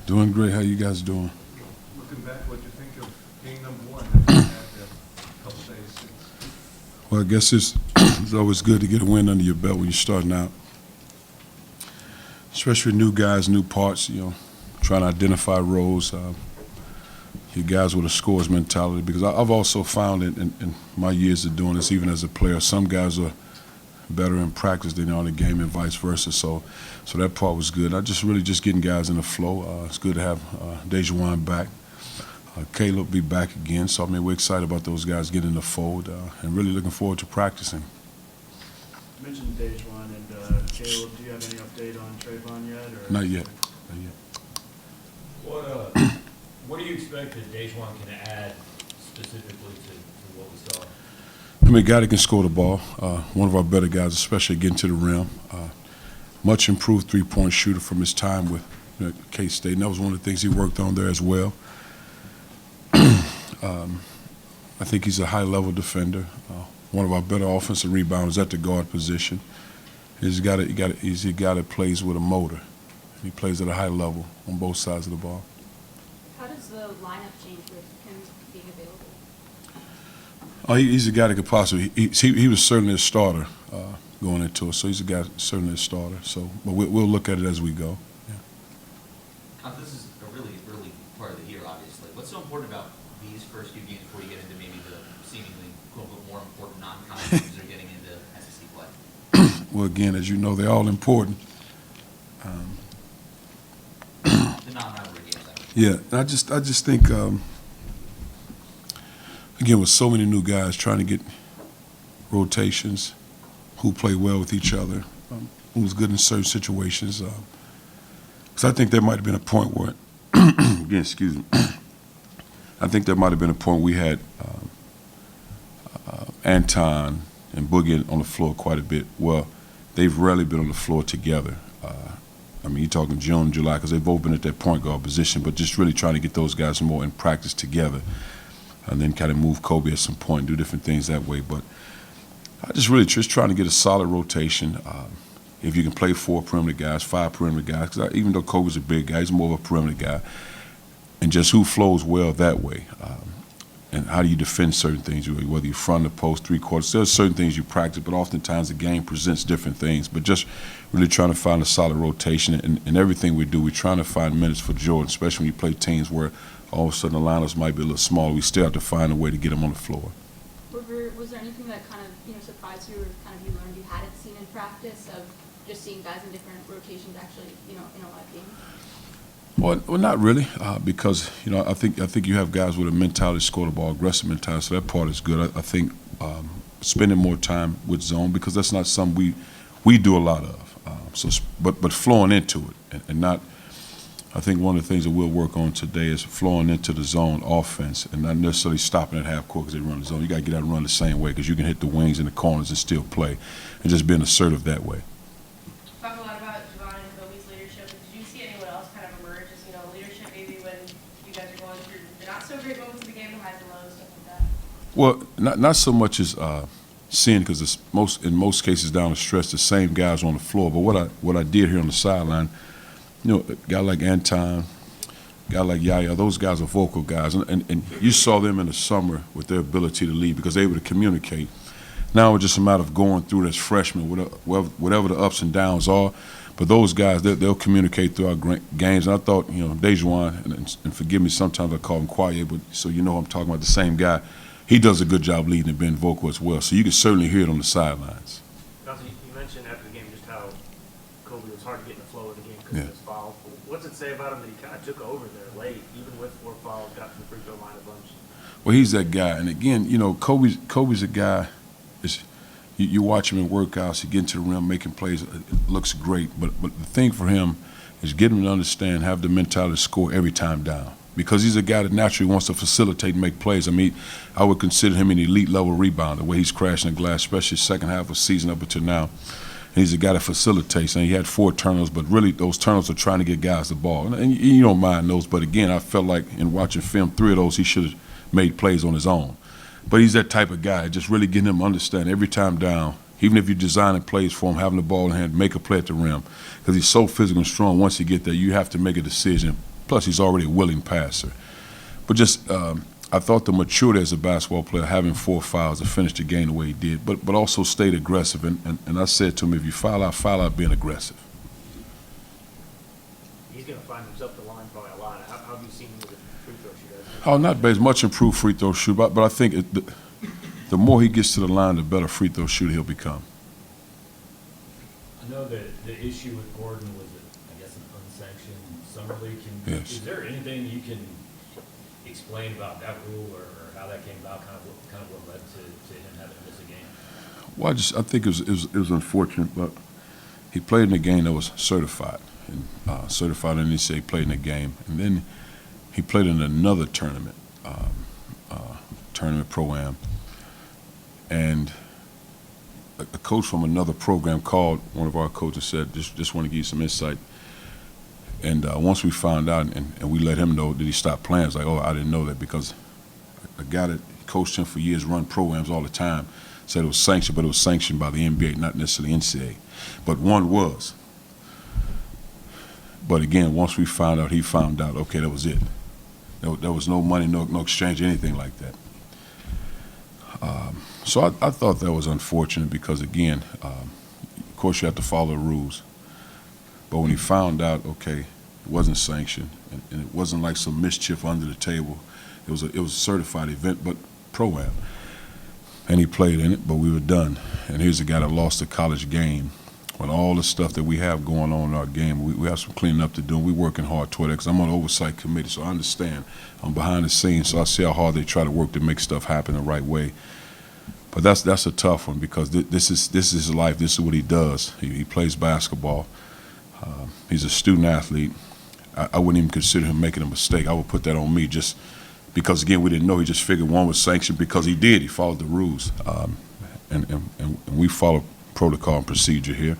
Doing great. How you guys doing? Looking back, what do you think of game number one after you had a couple days since? Well, I guess it's always good to get a win under your belt when you're starting out, especially with new guys, new parts. Trying to identify roles. You guys with a scores mentality, because I've also found it in my years of doing this, even as a player, some guys are better in practice than they are in the game, and vice versa. So that part was good. I just getting guys in the flow. It's good to have Dejuan back. Caleb be back again. So we're excited about those guys getting in the fold, and really looking forward to practicing. You mentioned Dejuan and Caleb. Do you have any update on Trayvon yet? Or? Not yet. What do you expect that Dejuan can add specifically to what we saw? A guy that can score the ball. One of our better guys, especially getting to the rim. Much improved three-point shooter from his time with K-State, and that was one of the things he worked on there as well. I think he's a high-level defender. One of our better offensive rebounders at the guard position. He's a guy that plays with a motor. He plays at a high level on both sides of the ball. How does the lineup change with him being available? He's a guy that could possibly. He was certainly a starter going into it, so he's a guy certainly a starter. So, but we'll look at it as we go. Yeah. This is a really early part of the year, obviously. What's so important about these first few games before you get into maybe the seemingly quote-unquote more important non-conference games that are getting into SEC play? Well, again, as you know, they're all important. The non-rivalry games. Yeah, I just think, again, with so many new guys trying to get rotations, who play well with each other, who's good in certain situations. Because I think there might have been a point where, again, excuse me, I think there might have been a point we had Anton and Boogie on the floor quite a bit. Well, they've rarely been on the floor together. You're talking June, July, because they've both been at that point guard position, but just really trying to get those guys more in practice together, and then kind of move Kobe at some point, do different things that way. But I just trying to get a solid rotation. If you can play 4 perimeter guys, 5 perimeter guys, because even though Kobe's a big guy, he's more of a perimeter guy, and just who flows well that way. And how do you defend certain things, whether you're front, the post, three-quarters. There's certain things you practice, but oftentimes the game presents different things. But just really trying to find a solid rotation. And everything we do, we're trying to find minutes for Jordan, especially when you play teams where all of a sudden the lineups might be a little smaller. We still have to find a way to get them on the floor. Was there anything that kind of surprised you, or kind of you learned you hadn't seen in practice, of just seeing guys in different rotations actually in a live game? Well, not really, because I think you have guys with a mentality to score the ball, aggressive mentality. So that part is good. I think spending more time with zone, because that's not something we do a lot of. But flowing into it and not. I think one of the things that we'll work on today is flowing into the zone offense and not necessarily stopping at half court because they run the zone. You got to get out and run the same way, because you can hit the wings and the corners and still play, and just being assertive that way. Talk a lot about Javon and Kobe's leadership. Did you see anyone else kind of emerge as leadership maybe when you guys are going through the not so great moments of the game, the highs and lows, stuff like that? Well, not so much as seeing, because it's in most cases down the stretch the same guys on the floor. But what I did here on the sideline, a guy like Anton, a guy like Yaya, those guys are vocal guys, and you saw them in the summer with their ability to lead because they were able to communicate. Now it's just a matter of going through it as freshmen, whatever the ups and downs are. But those guys, they'll communicate through our games. And I thought, Dejuan, and forgive me, sometimes I call him quiet, but so I'm talking about the same guy. He does a good job leading and being vocal as well. So you can certainly hear it on the sidelines. Cuonzo, you mentioned after the game just how Kobe was hard to get in the flow of the game because of his fouls. What's it say about him that he kind of took over there late, even with 4 fouls, got to the free throw line a bunch? Well, he's that guy. And again, Kobe's a guy. You watch him in workouts, he get into the rim, making plays, it looks great. But the thing for him is get him to understand, have the mentality to score every time down. Because he's a guy that naturally wants to facilitate and make plays. I would consider him an elite level rebounder, the way he's crashing the glass, especially second half of the season up until now. And he's a guy that facilitates, and he had 4 turnovers, but really those turnovers are trying to get guys the ball. And you don't mind those, but again, I felt like in watching film, 3 of those he should have made plays on his own. But he's that type of guy, just really getting him to understand every time down, even if you're designing plays for him, having the ball in hand, make a play at the rim. Because he's so physical and strong, once you get there, you have to make a decision Plus, he's already a willing passer. But just, I thought the maturity as a basketball player, having 4 fouls to finish the game the way he did, but also stayed aggressive. And I said to him, if you foul out being aggressive. He's going to find himself the line probably a lot. How have you seen him with a free throw shooter? Oh, not bad. Much improved free throw shooter, but I think the more he gets to the line, the better free throw shooter he'll become. I know that the issue with Gordon was, I guess, an unsanctioned summer league. Yes. Is there anything you can explain about that rule or how that came about, kind of what led to him having to miss a game? Well, I think it was unfortunate, but he played in a game that was certified, and certified NCAA played in a game, and then he played in another tournament, tournament pro-am, and a coach from another program called one of our coaches, said, just want to give you some insight. And once we found out and we let him know that he stopped playing, it's like, oh, I didn't know that, because a guy that coached him for years, run programs all the time, said it was sanctioned, but it was sanctioned by the NBA, not necessarily NCAA. But one was. But again, once we found out, he found out, okay, that was it. There was no money, no exchange, anything like that. So I thought that was unfortunate because, again, of course you have to follow the rules. But when he found out, okay, it wasn't sanctioned, and it wasn't like some mischief under the table. It was a certified event, but pro-am. And he played in it, but we were done. And here's a guy that lost a college game. With all the stuff that we have going on in our game, we have some cleaning up to do. We're working hard toward it because I'm on the oversight committee, so I understand. I'm behind the scenes, so I see how hard they try to work to make stuff happen the right way. But that's a tough one because this is his life. This is what he does. He plays basketball. He's a student athlete. I wouldn't even consider him making a mistake. I would put that on me just because, again, we didn't know. He just figured one was sanctioned because he did. He followed the rules. And we follow protocol and procedure here.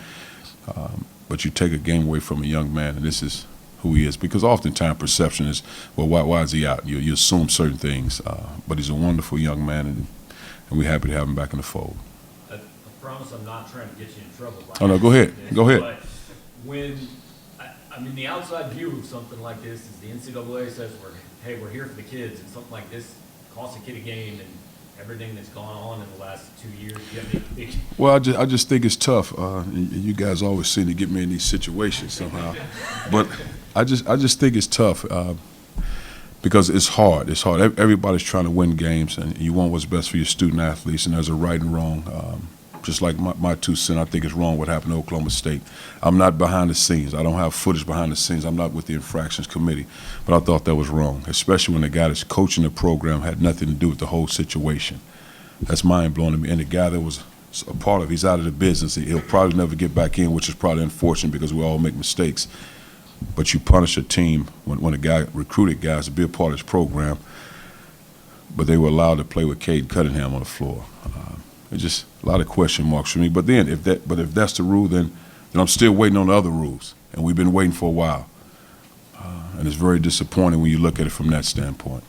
But you take a game away from a young man, and this is who he is. Because oftentimes perception is, well, why is he out? You assume certain things. But he's a wonderful young man, and we're happy to have him back in the fold. I promise I'm not trying to get you in trouble. Oh, no, go ahead. Go ahead. But when, I mean, the outside view of something like this is the NCAA says, we're here for the kids, and something like this costs a kid a game, and everything that's gone on in the last 2 years. Do you have any big... Well, I just think it's tough. You guys always seem to get me in these situations somehow. But I just think it's tough because it's hard. It's hard. Everybody's trying to win games, and you want what's best for your student athletes, and there's a right and wrong. Just like my 2 cents, I think it's wrong what happened to Oklahoma State. I'm not behind the scenes. I don't have footage behind the scenes. I'm not with the infractions committee. But I thought that was wrong, especially when the guy that's coaching the program had nothing to do with the whole situation. That's mind-blowing to me. And the guy that was a part of it, he's out of the business. He'll probably never get back in, which is probably unfortunate because we all make mistakes. But you punish a team when a guy recruited guys to be a part of his program, but they were allowed to play with Cade Cunningham on the floor. It's just a lot of question marks for me. But then, if that's the rule, then I'm still waiting on the other rules, and we've been waiting for a while. And it's very disappointing when you look at it from that standpoint.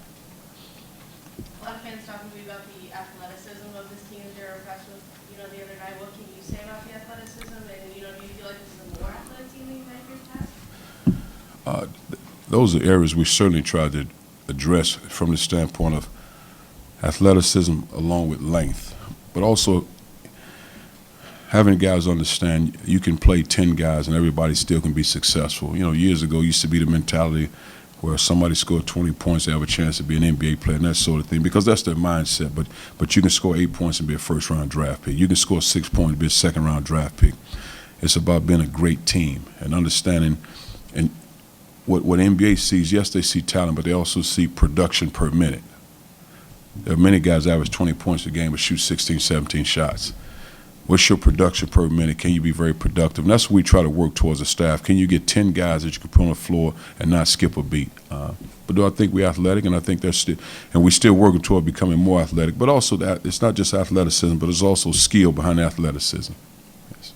A lot of fans talking to me about the athleticism of this team. They're impressed with, the other night. What can you say about the athleticism? And, do you feel like this is a more athletic team than you've had in years past? Those are areas we certainly try to address from the standpoint of athleticism along with length. But also having guys understand you can play 10 guys and everybody still can be successful. Years ago used to be the mentality where somebody scored 20 points, they have a chance to be an NBA player and that sort of thing, because that's their mindset. But you can score 8 points and be a first-round draft pick. You can score 6 points and be a second-round draft pick. It's about being a great team and understanding. And what NBA sees, yes, they see talent, but they also see production per minute. There are many guys that average 20 points a game but shoot 16, 17 shots. What's your production per minute? Can you be very productive? And that's what we try to work towards the staff. Can you get 10 guys that you can put on the floor and not skip a beat? But do I think we're athletic? And I think we're still working toward becoming more athletic. But also that it's not just athleticism, but it's also skill behind athleticism. Yes.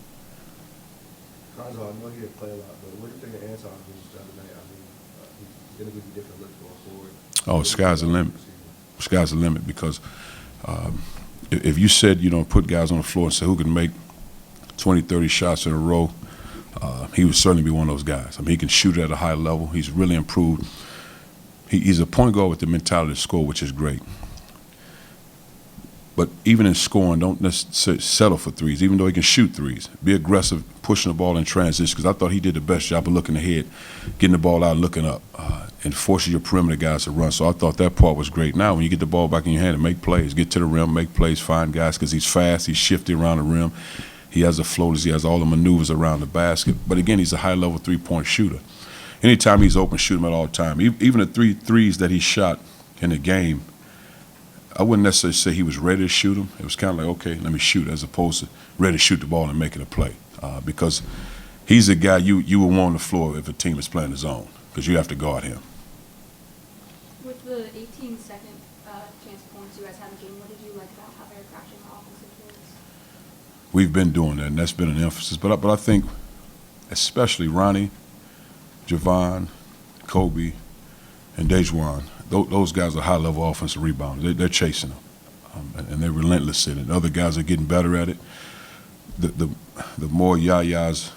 Cuonzo, I know he didn't play a lot, but what do you think of Anton the other night? I mean, he's going to give you different looks going forward. Oh, sky's the limit. Sky's the limit because if you said, put guys on the floor and say who can make 20, 30 shots in a row he would certainly be one of those guys. I mean, he can shoot at a high level. He's really improved. He's a point guard with the mentality to score, which is great. But even in scoring, don't necessarily settle for threes, even though he can shoot threes. Be aggressive, pushing the ball in transition, because I thought he did the best job of looking ahead, getting the ball out, looking up, and forcing your perimeter guys to run. So I thought that part was great. Now, when you get the ball back in your hand and make plays, get to the rim, make plays, find guys, because he's fast, he's shifty around the rim. He has the floaters, he has all the maneuvers around the basket. But again, he's a high-level three-point shooter. Anytime he's open, shoot him at all time. Even the three threes that he shot in the game, I wouldn't necessarily say he was ready to shoot them. It was kind of like, okay, let me shoot, as opposed to ready to shoot the ball and making a play. Because he's a guy you would want on the floor if a team is playing the zone, because you have to guard him. With the 18-second chance points you guys had in the game, what did you like about how they're crashing the offensive plays? We've been doing that, and that's been an emphasis. But I think especially Ronnie, Javon, Kobe, and Dejuan, those guys are high-level offensive rebounders. They're chasing them, and they're relentless in it. Other guys are getting better at it. The more Yaya's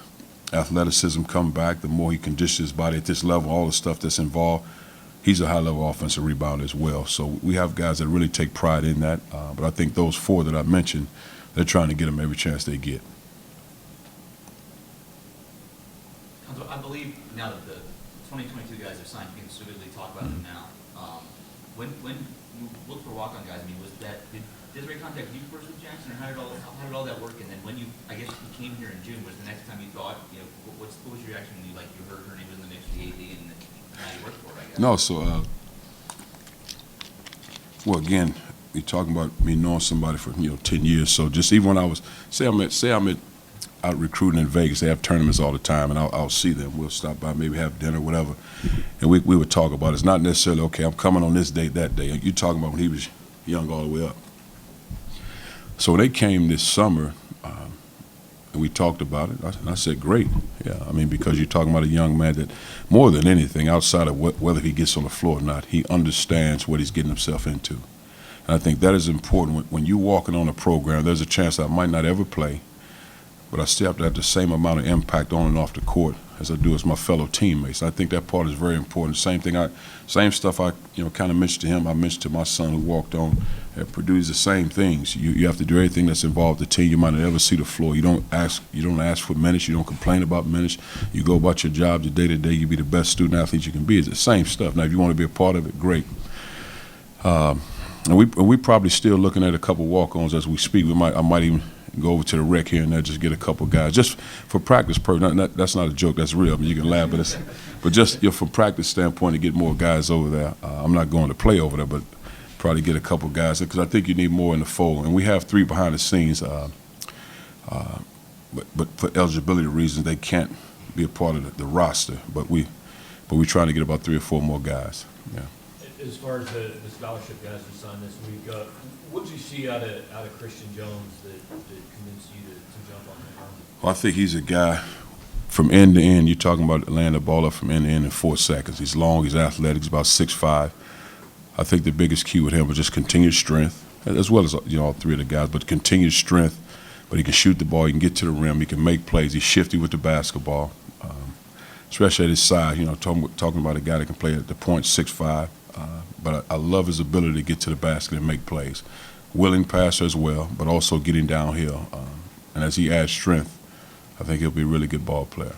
athleticism come back, the more he conditions his body at this level, all the stuff that's involved, he's a high-level offensive rebounder as well. So we have guys that really take pride in that. But I think those four that I mentioned, they're trying to get them every chance they get. Cuonzo, I believe now that the 2022 guys have signed, you can specifically talk about them now. When you look for walk-on guys, I mean, did Desiree contact you first with Jackson, or how did all that work? And then when I guess you came here in June, was the next time you thought, what was your reaction when you heard her name was in the mix for the AD and now you worked for it, I guess? No, so well, again, you're talking about me knowing somebody for 10 years. So just even when I was say I'm out recruiting in Vegas, they have tournaments all the time, and I'll see them. We'll stop by, maybe have dinner, whatever, and we would talk about it. It's not necessarily, okay, I'm coming on this date, that day. You're talking about when he was young all the way up. So when they came this summer, and we talked about it, I said, great. Yeah, I mean, because you're talking about a young man that, more than anything, outside of whether he gets on the floor or not, he understands what he's getting himself into. And I think that is important. When you're walking on a program, there's a chance I might not ever play, but I still have to have the same amount of impact on and off the court as I do as my fellow teammates. I think that part is very important. Same stuff I kind of mentioned to him, I mentioned to my son who walked on at Purdue. The same things. You have to do everything that's involved with the team. You might not ever see the floor. You don't ask for minutes. You don't complain about minutes. You go about your job, your day-to-day. You be the best student athlete you can be. It's the same stuff. Now, if you want to be a part of it, great. And we probably still looking at a couple walk-ons as we speak. I might even go over to the rec here and there, just get a couple guys, just for practice purposes. That's not a joke. That's real. I mean, you can laugh, but just from practice standpoint, to get more guys over there. I'm not going to play over there, but probably get a couple guys, because I think you need more in the fold. And we have three behind the scenes, but for eligibility reasons, they can't be a part of the roster. But we're trying to get about 3 or 4 more guys. Yeah. As far as the scholarship guys you signed this week, what did you see out of Christian Jones that convinced you to jump on that? Well, I think he's a guy from end to end. You're talking about laying the ball up from end to end in 4 seconds. He's long, he's athletic, he's about 6'5". I think the biggest key with him was just continued strength, as well as all 3 of the guys, but continued strength. But he can shoot the ball, he can get to the rim, he can make plays, he's shifty with the basketball, especially at his size. Talking about a guy that can play at the point, 6'5". But I love his ability to get to the basket and make plays. Willing passer as well, but also getting downhill. And as he adds strength, I think he'll be a really good ball player.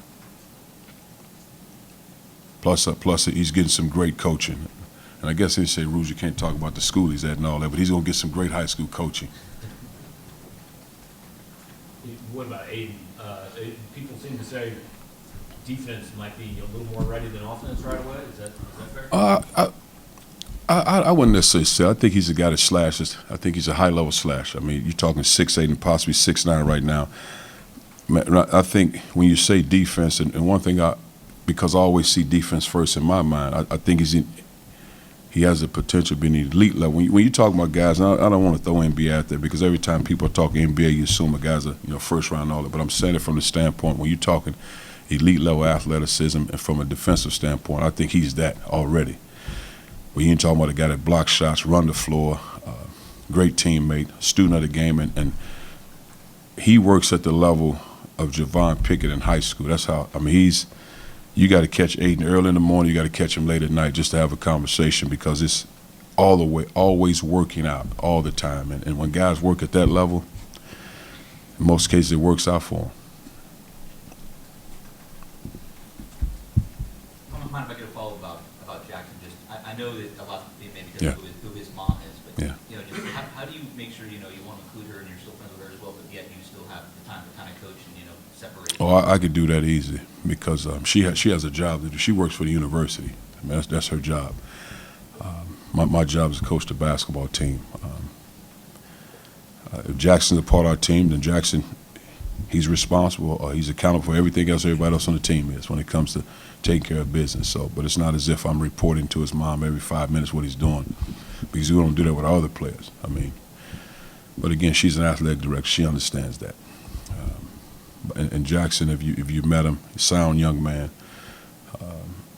Plus he's getting some great coaching. And I guess they say, Rouge, you can't talk about the school he's at and all that, but he's going to get some great high school coaching. What about Aiden? People seem to say defense might be a little more ready than offense right away. Is that fair? I wouldn't necessarily say. I think he's a guy that slashes. I think he's a high-level slasher. I mean, you're talking 6'8" and possibly 6'9" right now. I think when you say defense, and one thing because I always see defense first in my mind, I think he has the potential to be an elite level. When you talk about guys, and I don't want to throw NBA out there, because every time people are talking NBA, you assume a guy's a first round and all that. But I'm saying it from the standpoint when you're talking elite level athleticism and from a defensive standpoint, I think he's that already. When you're talking about a guy that blocks shots, run the floor, great teammate, student of the game, and he works at the level of Javon Pickett in high school. That's how, I mean, you got to catch Aiden early in the morning, you got to catch him late at night just to have a conversation because it's all the way, always working out all the time. And when guys work at that level, in most cases it works out for them. I don't mind if I get a follow about Jackson. Just I know that a lot of maybe because Yeah. who his mom is, but Yeah. you know, just how do you make sure you want to include her and you're still friends with her as well, but yet you still have the time to kind of coach and separate? Oh, I could do that easy because she has a job to do. She works for the university. I mean, that's her job. My job is to coach the basketball team. If Jackson's a part of our team, then Jackson, he's responsible or he's accountable for everything else everybody else on the team is when it comes to taking care of business. So, but it's not as if I'm reporting to his mom every 5 minutes what he's doing because we don't do that with our other players. I mean, but again, she's an athletic director. She understands that. And Jackson, if you met him, he's a sound young man,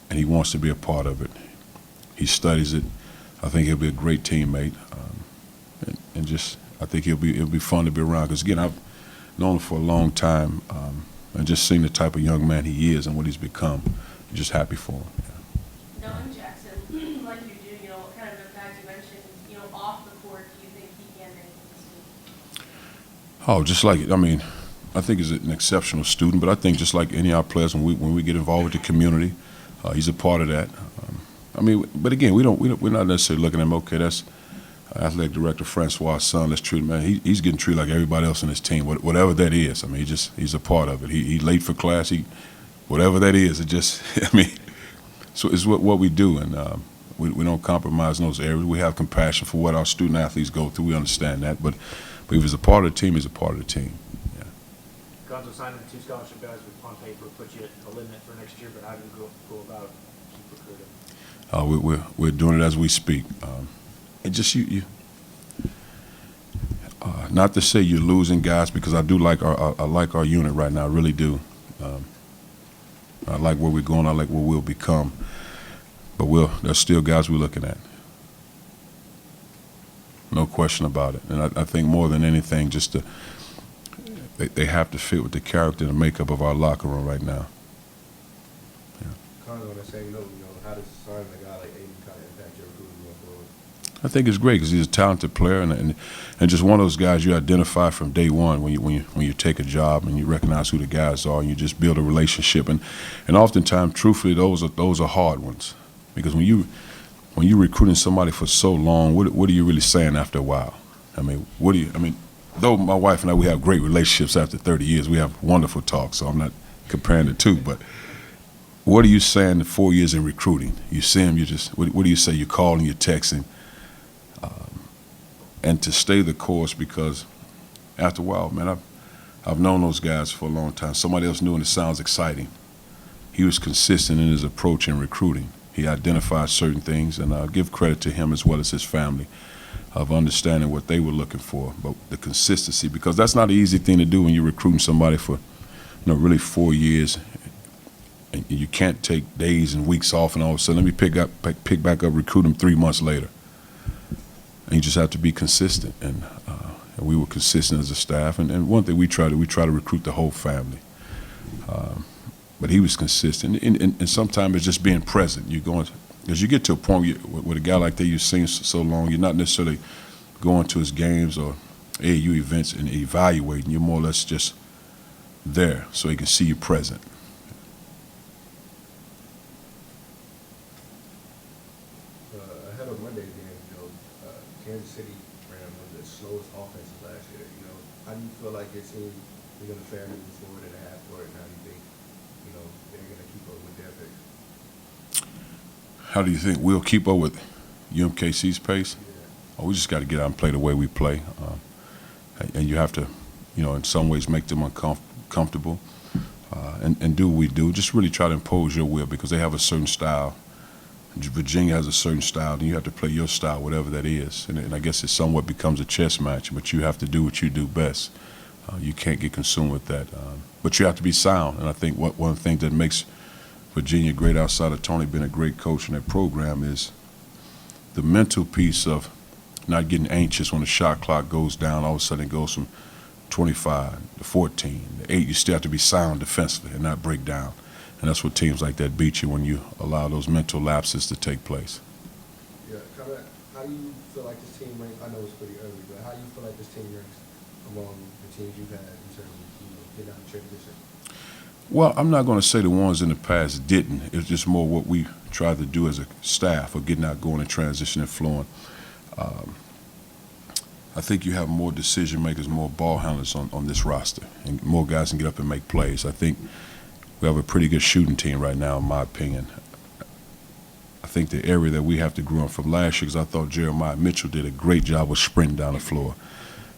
and he wants to be a part of it. He studies it. I think he'll be a great teammate, and just I think it'll be fun to be around. Because again, I've known him for a long time, and just seeing the type of young man he is and what he's become, I'm just happy for him. Yeah. Knowing Jackson, like you do, what kind of impact you mentioned, off the court, do you think he can make this team? Oh, just like I mean, I think he's an exceptional student, but I think just like any of our players, when we get involved with the community, he's a part of that. I mean, but again, we're not necessarily looking at him. Okay, that's athletic director Francois' son. Let's treat him, man. He's getting treated like everybody else on his team, whatever that is. I mean, he's a part of it. He's late for class. Whatever that is, it just I mean, so it's what we do, and we don't compromise in those areas. We have compassion for what our student athletes go through. We understand that, but if he's a part of the team, he's a part of the team. Cuonzo signing the 2 scholarship guys with on paper put you at a limit for next year, but how do you go about keep recruiting? We're doing it as we speak. And just you not to say you're losing guys because I do like our unit right now. I really do. I like where we're going. I like where we'll become. But there's still guys we're looking at. No question about it. And I think more than anything, just they have to fit with the character and the makeup of our locker room right now. Kind of on the same note, how does signing a guy like Aiden kind of impact your recruiting going forward? I think it's great because he's a talented player and just one of those guys you identify from day one when you take a job and you recognize who the guys are and you just build a relationship and oftentimes, truthfully, those are hard ones because when you're recruiting somebody for so long, what are you really saying after a while? I mean, though my wife and I, we have great relationships after 30 years. We have wonderful talks, so I'm not comparing the two. But what are you saying in 4 years in recruiting? You see him, what do you say? You're calling, you're texting. And to stay the course because after a while, man, I've known those guys for a long time. Somebody else knew and it sounds exciting. He was consistent in his approach in recruiting. He identified certain things, and I'll give credit to him as well as his family of understanding what they were looking for, but the consistency, because that's not an easy thing to do when you're recruiting somebody for, really 4 years, and you can't take days and weeks off, and all of a sudden, let me pick back up, recruit them 3 months later. And you just have to be consistent, and we were consistent as a staff. And one thing we try to recruit the whole family. But he was consistent, and sometimes it's just being present. You're going. Because you get to a point with a guy like that you've seen so long, you're not necessarily going to his games or AAU events and evaluating. You're more or less just there so he can see you present. Ahead of Monday's game, Kansas City ran one of the slowest offenses last year. How do you feel like your team is going to fare moving forward in the half court, and how do you think, they're going to keep up with their pace? How do you think we'll keep up with UMKC's pace? Yeah. Oh, we just got to get out and play the way we play. And you have to, in some ways make them uncomfortable and do what we do. Just really try to impose your will because they have a certain style. Virginia has a certain style, and you have to play your style, whatever that is. And I guess it somewhat becomes a chess match, but you have to do what you do best. You can't get consumed with that. But you have to be sound. And I think one of the things that makes Virginia great outside of Tony being a great coach in that program is the mental piece of not getting anxious when the shot clock goes down. All of a sudden it goes from 25, the 14, the 8, you still have to be sound defensively and not break down. And that's what teams like that beat you, when you allow those mental lapses to take place. Yeah, kind of. How do you feel like this team ranks? I know it's pretty early, but how do you feel like this team ranks among the teams you've had in terms of getting out of transition? Well, I'm not going to say the ones in the past didn't. It's just more what we tried to do as a staff of getting out, going and transition and flowing. I think you have more decision makers, more ball handlers on this roster, and more guys can get up and make plays. I think we have a pretty good shooting team right now, in my opinion. I think the area that we have to grow on from last year, because I thought Jeremiah Mitchell did a great job of sprinting down the floor.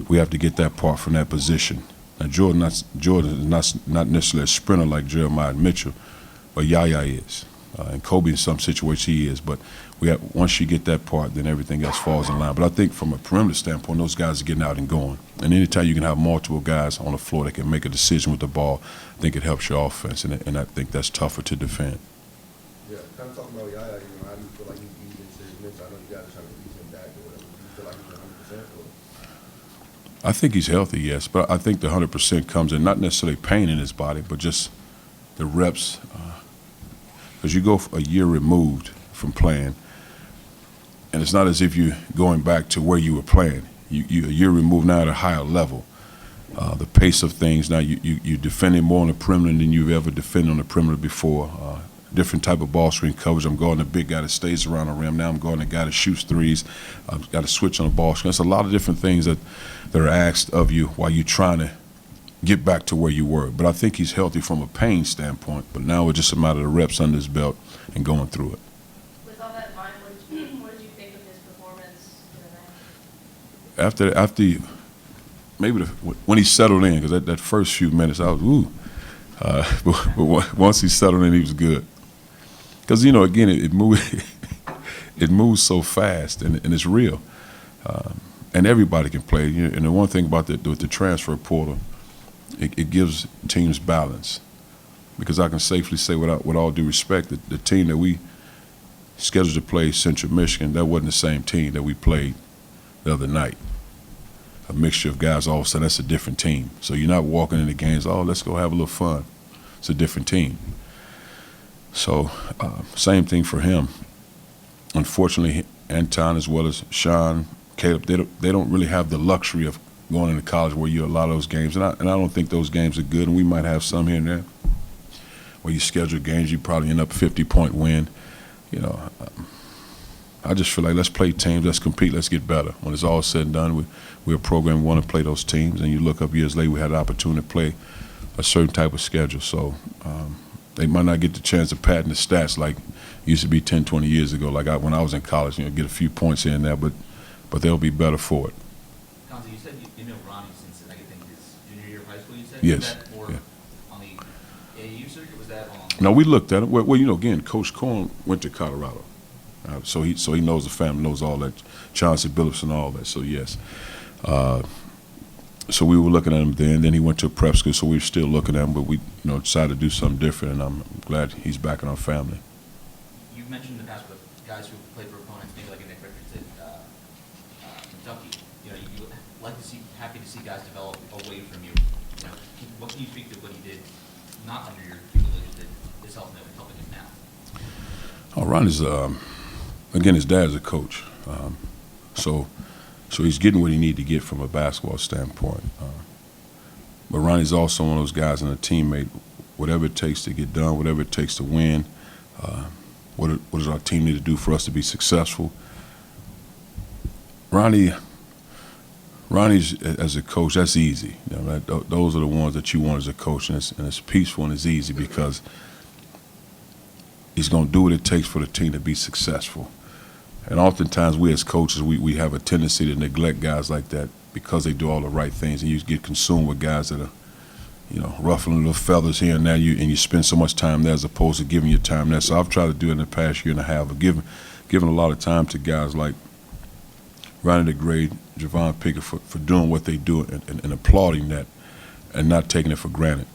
We have to get that part from that position. Now, Jordan is not necessarily a sprinter like Jeremiah Mitchell, but Yaya is. And Kobe in some situations he is. But once you get that part, then everything else falls in line. But I think from a perimeter standpoint, those guys are getting out and going. And anytime you can have multiple guys on the floor that can make a decision with the ball, I think it helps your offense. And I think that's tougher to defend. Yeah, kind of talking about Yaya, how do you feel like he's eased into his minutes? I know you guys are trying to ease him back or whatever. Do you feel like he's 100% or? I think he's healthy, yes, but I think the 100% comes in not necessarily pain in his body, but just the reps. Because you go a year removed from playing, and it's not as if you're going back to where you were playing. You a year removed now at a higher level. The pace of things now, you're defending more on the perimeter than you've ever defended on the perimeter before. Different type of ball screen coverage. I'm guarding a big guy that stays around the rim. Now I'm guarding a guy that shoots threes. I've got to switch on the ball screen. There's a lot of different things that are asked of you while you're trying to get back to where you were. But I think he's healthy from a pain standpoint. But now it's just a matter of the reps under his belt and going through it. With all that in mind, what did you think of his performance in the match? After when he settled in, because that first few minutes I was ooh. But once he settled in, he was good. Because, again, it moves so fast, and it's real. And everybody can play. And the one thing about with the transfer portal, it gives teams balance. Because I can safely say, with all due respect, that the team that we scheduled to play Central Michigan, that wasn't the same team that we played the other night. A mixture of guys, all of a sudden, that's a different team. So you're not walking into games, let's go have a little fun. It's a different team. So same thing for him. Unfortunately, Anton as well as Sean, Caleb, they don't really have the luxury of going into college where you a lot of those games. And I don't think those games are good, and we might have some here and there. Where you schedule games, you probably end up 50-point win. I just feel like let's play teams, let's compete, let's get better. When it's all said and done, we're a program, we want to play those teams, and you look up years later, we had an opportunity to play a certain type of schedule. So they might not get the chance to patent the stats like it used to be 10, 20 years ago, like when I was in college, get a few points in there, but they'll be better for it. Cuonzo, you said you know Ronnie since I think his junior year of high school, you said? Yes. Was that more Yeah. on the AAU circuit? Was that on? No, we looked at it. Well, again, Coach Corn went to Colorado. So he knows the family, knows all that, Chauncey Billups and all that. So yes, so we were looking at him then. Then he went to a prep school, so we were still looking at him. But we, decided to do something different, and I'm glad he's back in our family. You've mentioned in the past with guys who played for opponents, maybe like in Nick Richards at Kentucky. You happy to see guys develop away from you. What can you speak to what he did not under your tutelage that is helping him now? Oh, Ronnie's again, his dad's a coach, so he's getting what he needs to get from a basketball standpoint. But Ronnie's also one of those guys and a teammate. Whatever it takes to get done, whatever it takes to win, what does our team need to do for us to be successful? Ronnie's as a coach, that's easy. Those are the ones that you want as a coach, and it's peaceful and it's easy because he's going to do what it takes for the team to be successful. And oftentimes we as coaches, we have a tendency to neglect guys like that because they do all the right things, and you get consumed with guys that are, ruffling little feathers here and there, and you spend so much time there as opposed to giving your time there. So I've tried to do it in the past year and a half of giving a lot of time to guys like Ronnie DeGray, Javon Pickett for doing what they do and applauding that and not taking it for granted.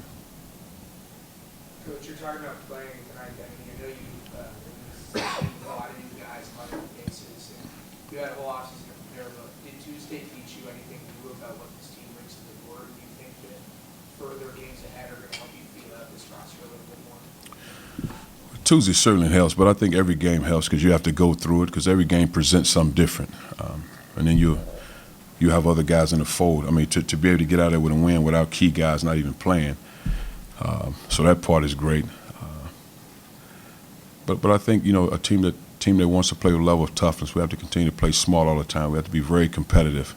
Coach, you're talking about playing tonight. I know you a lot of new guys on other bases, and you had a whole offseason to prepare, but did Tuesday teach you anything new about what this team brings to the board? Do you further games ahead are gonna help you feel out this roster a little bit more? Tuesday certainly helps, but I think every game helps because you have to go through it because every game presents something different. And then you have other guys in the fold. I mean, to be able to get out there with a win without key guys not even playing. So that part is great. But I think, a team that wants to play with a level of toughness, we have to continue to play smart all the time. We have to be very competitive.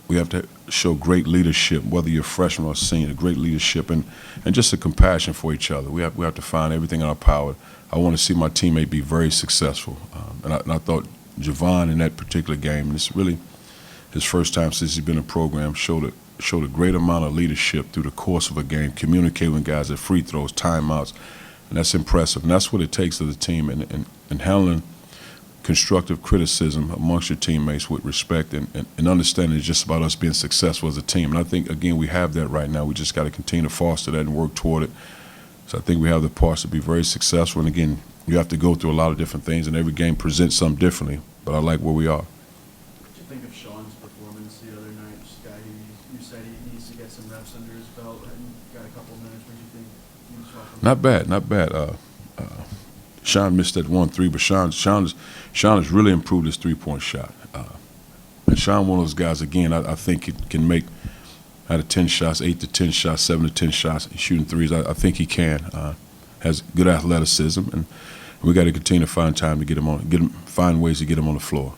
We have to show great leadership, whether you're a freshman or a senior, great leadership and just a compassion for each other. We have to find everything in our power. I want to see my teammate be very successful. And I thought Javon in that particular game, and it's really his first time since he's been in the program, showed a great amount of leadership through the course of a game, communicating with guys at free throws, timeouts, and that's impressive. And that's what it takes as a team, and handling constructive criticism amongst your teammates with respect and understanding it's just about us being successful as a team. And I think, again, we have that right now. We just got to continue to foster that and work toward it. So I think we have the parts to be very successful. And, again, you have to go through a lot of different things, and every game presents something differently. But I like where we are. What did you think of Sean's performance the other night? Just a guy who you said he needs to get some reps under his belt and got a couple of minutes. What do you think you saw from him? Not bad, not bad. Sean missed that 1-3, but Sean has really improved his three-point shot. And Sean, one of those guys, again, I think he can make out of 10 shots, 8 to 10 shots, 7 to 10 shots, shooting threes. I think he can. Has good athleticism, and we got to continue to find time to find ways to get him on the floor.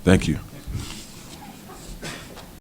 Thank you.